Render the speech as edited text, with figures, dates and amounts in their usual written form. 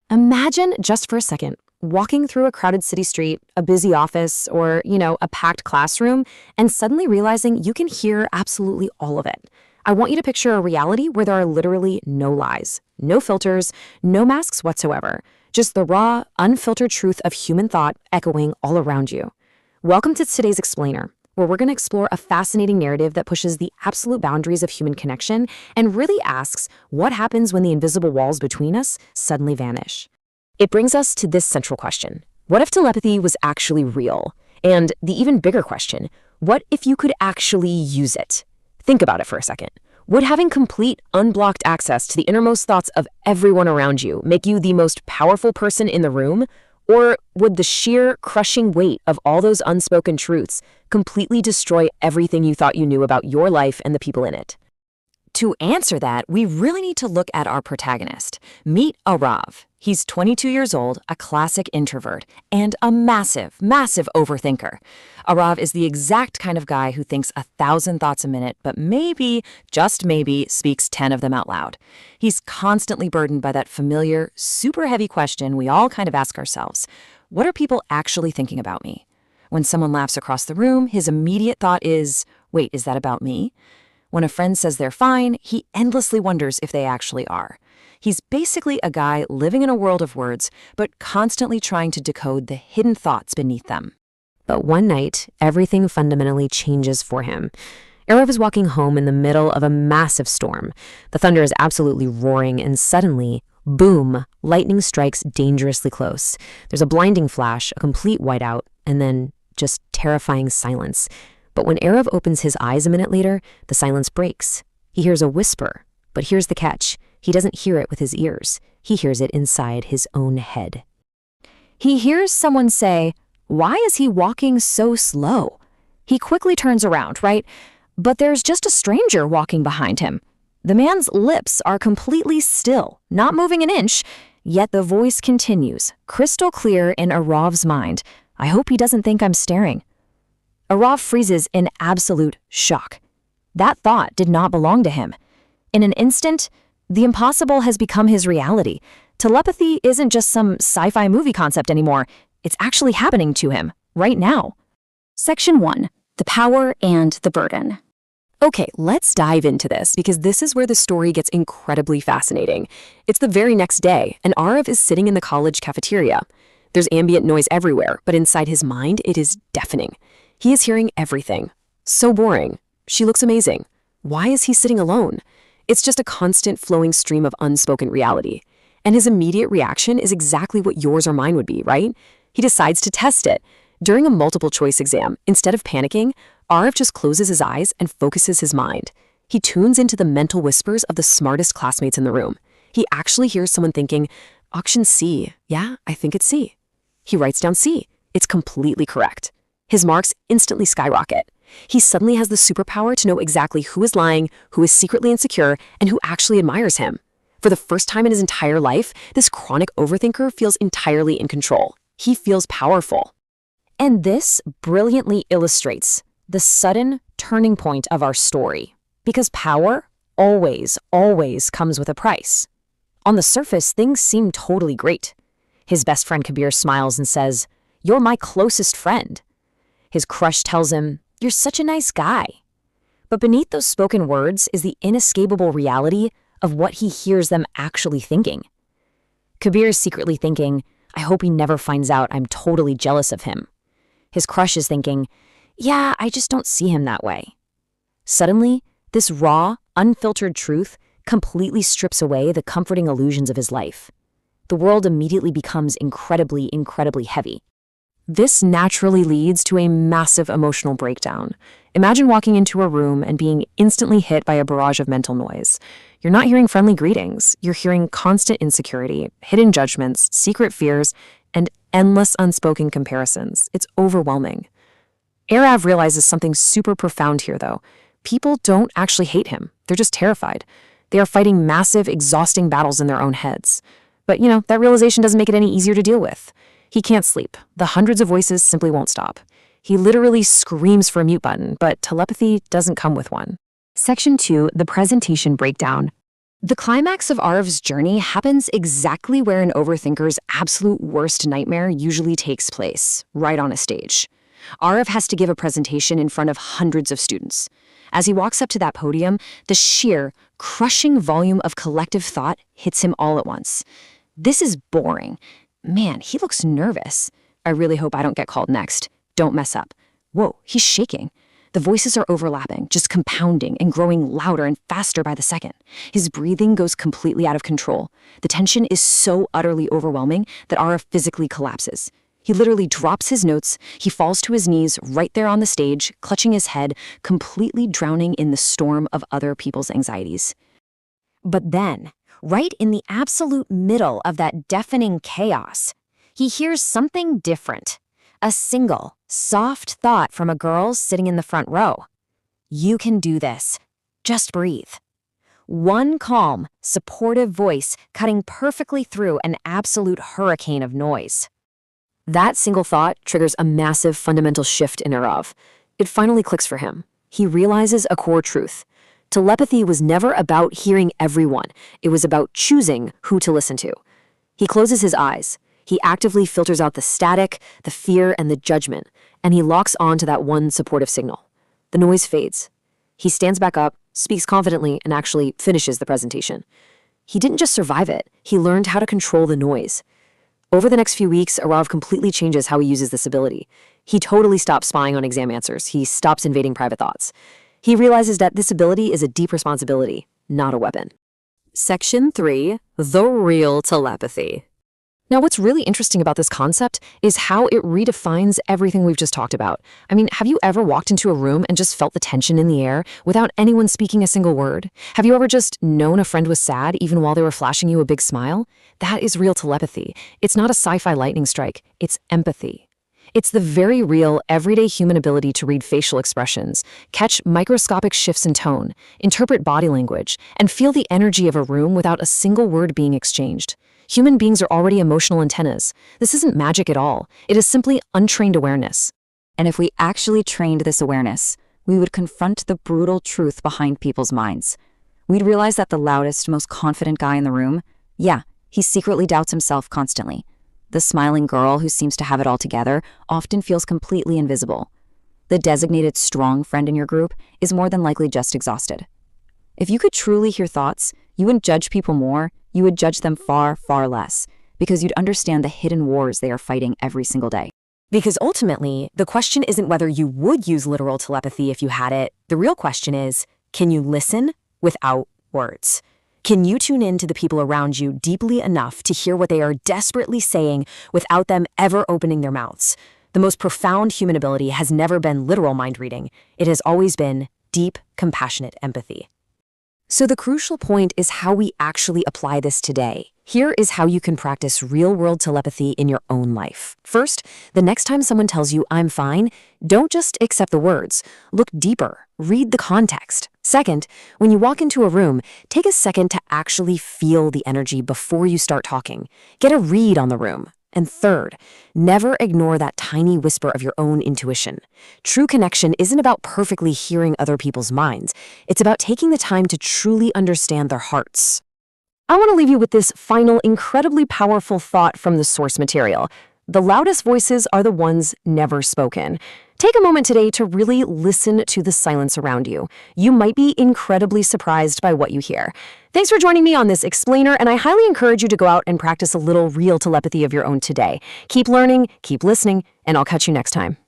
Imagine, just for a second, walking through a crowded city street, a busy office, or, a packed classroom, and suddenly realizing you can hear absolutely all of it. I want you to picture a reality where there are literally no lies, no filters, no masks whatsoever, just the raw, unfiltered truth of human thought echoing all around you. Welcome to today's Explainer, where we're going to explore a fascinating narrative that pushes the absolute boundaries of human connection and really asks what happens when the invisible walls between us suddenly vanish. It brings us to this central question. What if telepathy was actually real? And the even bigger question, what if you could actually use it? Think about it for a second. Would having complete, unblocked access to the innermost thoughts of everyone around you make you the most powerful person in the room? Or would the sheer, crushing weight of all those unspoken truths completely destroy everything you thought you knew about your life and the people in it? To answer that, we really need to look at our protagonist. Meet Arav. He's 22 years old, a classic introvert, and a massive, massive overthinker. Arav is the exact kind of guy who thinks 1,000 thoughts a minute, but maybe, just maybe, speaks 10 of them out loud. He's constantly burdened by that familiar, super heavy question we all kind of ask ourselves. What are people actually thinking about me? When someone laughs across the room, his immediate thought is, wait, is that about me? When a friend says they're fine, he endlessly wonders if they actually are. He's basically a guy living in a world of words, but constantly trying to decode the hidden thoughts beneath them. But one night, everything fundamentally changes for him. Arav is walking home in the middle of a massive storm. The thunder is absolutely roaring, and suddenly, boom, lightning strikes dangerously close. There's a blinding flash, a complete whiteout, and then just terrifying silence. But when Arav opens his eyes a minute later, the silence breaks. He hears a whisper, but here's the catch. He doesn't hear it with his ears. He hears it inside his own head. He hears someone say, "Why is he walking so slow?" He quickly turns around, right? But there's just a stranger walking behind him. The man's lips are completely still, not moving an inch, yet the voice continues, crystal clear in Arav's mind. I hope he doesn't think I'm staring. Arav freezes in absolute shock. That thought did not belong to him. In an instant, the impossible has become his reality. Telepathy isn't just some sci-fi movie concept anymore. It's actually happening to him, right now. Section 1. The Power and the Burden. Okay, let's dive into this because this is where the story gets incredibly fascinating. It's the very next day, and Arav is sitting in the college cafeteria. There's ambient noise everywhere, but inside his mind, it is deafening. He is hearing everything. So boring. She looks amazing. Why is he sitting alone? It's just a constant flowing stream of unspoken reality. And his immediate reaction is exactly what yours or mine would be, right? He decides to test it. During a multiple choice exam, instead of panicking, Arav just closes his eyes and focuses his mind. He tunes into the mental whispers of the smartest classmates in the room. He actually hears someone thinking, option C. Yeah, I think it's C. He writes down C. It's completely correct. His marks instantly skyrocket. He suddenly has the superpower to know exactly who is lying, who is secretly insecure, and who actually admires him. For the first time in his entire life, this chronic overthinker feels entirely in control. He feels powerful. And this brilliantly illustrates the sudden turning point of our story. Because power always, always comes with a price. On the surface, things seem totally great. His best friend Kabir smiles and says, "You're my closest friend." His crush tells him, "You're such a nice guy." But beneath those spoken words is the inescapable reality of what he hears them actually thinking. Kabir is secretly thinking, I hope he never finds out I'm totally jealous of him. His crush is thinking, yeah, I just don't see him that way. Suddenly, this raw, unfiltered truth completely strips away the comforting illusions of his life. The world immediately becomes incredibly, incredibly heavy. This naturally leads to a massive emotional breakdown. Imagine walking into a room and being instantly hit by a barrage of mental noise. You're not hearing friendly greetings. You're hearing constant insecurity, hidden judgments, secret fears, and endless unspoken comparisons. It's overwhelming. Arav realizes something super profound here, though. People don't actually hate him. They're just terrified. They are fighting massive, exhausting battles in their own heads. But, that realization doesn't make it any easier to deal with. He can't sleep. The hundreds of voices simply won't stop. He literally screams for a mute button, but telepathy doesn't come with one. Section 2, the presentation breakdown. The climax of Arv's journey happens exactly where an overthinker's absolute worst nightmare usually takes place, right on a stage. Arv has to give a presentation in front of hundreds of students. As he walks up to that podium, the sheer, crushing volume of collective thought hits him all at once. This is boring. Man, he looks nervous. I really hope I don't get called next. Don't mess up. Whoa, he's shaking. The voices are overlapping, just compounding and growing louder and faster by the second. His breathing goes completely out of control. The tension is so utterly overwhelming that Ara physically collapses. He literally drops his notes, he falls to his knees right there on the stage, clutching his head, completely drowning in the storm of other people's anxieties. But then, right in the absolute middle of that deafening chaos, he hears something different. A single, soft thought from a girl sitting in the front row. You can do this. Just breathe. One calm, supportive voice cutting perfectly through an absolute hurricane of noise. That single thought triggers a massive fundamental shift in Arav. It finally clicks for him. He realizes a core truth. Telepathy was never about hearing everyone. It was about choosing who to listen to. He closes his eyes. He actively filters out the static, the fear, and the judgment, and he locks on to that one supportive signal. The noise fades. He stands back up, speaks confidently, and actually finishes the presentation. He didn't just survive it, he learned how to control the noise. Over the next few weeks, Arav completely changes how he uses this ability. He totally stops spying on exam answers. He stops invading private thoughts. He realizes that this ability is a deep responsibility, not a weapon. Section 3. The real telepathy. Now, what's really interesting about this concept is how it redefines everything we've just talked about. I mean, have you ever walked into a room and just felt the tension in the air without anyone speaking a single word? Have you ever just known a friend was sad even while they were flashing you a big smile? That is real telepathy. It's not a sci-fi lightning strike. It's empathy. It's the very real, everyday human ability to read facial expressions, catch microscopic shifts in tone, interpret body language, and feel the energy of a room without a single word being exchanged. Human beings are already emotional antennas. This isn't magic at all. It is simply untrained awareness. And if we actually trained this awareness, we would confront the brutal truth behind people's minds. We'd realize that the loudest, most confident guy in the room, yeah, he secretly doubts himself constantly. The smiling girl who seems to have it all together often feels completely invisible. The designated strong friend in your group is more than likely just exhausted. If you could truly hear thoughts, you wouldn't judge people more, you would judge them far, far less, because you'd understand the hidden wars they are fighting every single day. Because ultimately, the question isn't whether you would use literal telepathy if you had it. The real question is, can you listen without words? Can you tune in to the people around you deeply enough to hear what they are desperately saying without them ever opening their mouths? The most profound human ability has never been literal mind reading. It has always been deep, compassionate empathy. So the crucial point is how we actually apply this today. Here is how you can practice real-world telepathy in your own life. First, the next time someone tells you, "I'm fine," don't just accept the words. Look deeper. Read the context. Second, when you walk into a room, take a second to actually feel the energy before you start talking. Get a read on the room. And third, never ignore that tiny whisper of your own intuition. True connection isn't about perfectly hearing other people's minds. It's about taking the time to truly understand their hearts. I want to leave you with this final, incredibly powerful thought from the source material. The loudest voices are the ones never spoken. Take a moment today to really listen to the silence around you. You might be incredibly surprised by what you hear. Thanks for joining me on this explainer, and I highly encourage you to go out and practice a little real telepathy of your own today. Keep learning, keep listening, and I'll catch you next time.